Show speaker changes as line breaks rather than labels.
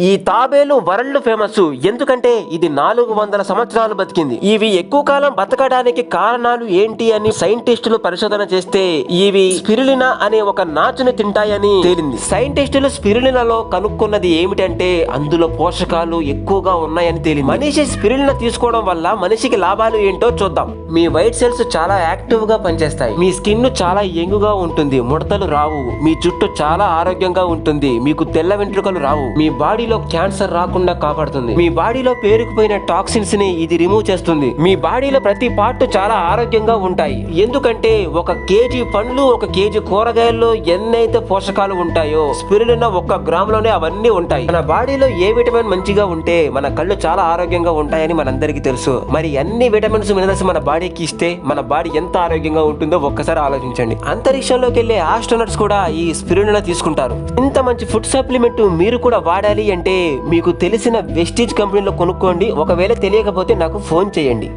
ఈ తాబేలు world famous ఎందుకంటే ఇది 400 సంవత్సరాలు బతికింది. ఇవి ఎక్కువ కాలం బతకడానికి కారణాలు ఏంటి అని సైంటిస్టులు పరిశోధన చేస్తే ఇవి స్పిరులినా అనే ఒక నాచుని తింటాయని తేలింది. సైంటిస్టులు స్పిరులినాలో కనుక్కున్నది ఏమిటంటే అందులో పోషకాలు ఎక్కువగా ఉన్నాయని తేలింది. మనిషి స్పిరులినా తీసుకోవడం వల్ల మనిషికి లాభాలు ఏంటో చూద్దాం. మీ వైట్ సెల్స్ చాలా యాక్టివ్ గా పనిచేస్తాయి. మీ స్కిన్ చాలా యంగుగా ఉంటుంది. ముడతలు రావు. మీ జుట్టు చాలా ఆరోగ్యంగా ఉంటుంది. మీకు తెల్ల వెంట్రుకలు రావు. మీ బాడీలో క్యాన్సర్ రాకుండా కాపాడుతుంది. మీ బాడీలో పేరుకుపోయిన టాక్సిన్స్ ని ఇది రిమూవ్ చేస్తుంది. మీ బాడీలో ప్రతి పార్ట్ చాలా ఆరోగ్యంగా ఉంటాయి. ఎందుకంటే 1 కేజీ పండ్లు 1 కేజీ కూరగాయల్లో ఎన్నైతే పోషకాలు ఉంటాయో స్పిరులినా 1 గ్రాములోనే అవన్నీ ఉంటాయి. మన బాడీలో ఏ విటమిన్ మంచిగా ఉంటే మన కళ్ళు చాలా ఆరోగ్యంగా ఉంటాయని మనందరికీ తెలుసు. మరి అన్ని విటమిన్స్ మినరల్స్ మన బాడీకి ఇస్తే మన బాడీ ఎంత ఆరోగ్యంగా ఉంటుందో ఒక్కసారి ఆలోచించండి. అంతరిక్షంలోకి వెళ్లే ఆస్ట్రోనట్స్ కూడా ఈ స్పిరులినా తీసుకుంటారు. ఇంత మంచి ఫుడ్ సప్లిమెంట్ మీరు కూడా వాడాలి అంటే మీకు తెలిసిన వెస్టీజ్ కంపెనీలో కొనుక్కోండి. ఒకవేళ తెలియకపోతే నాకు ఫోన్ చేయండి.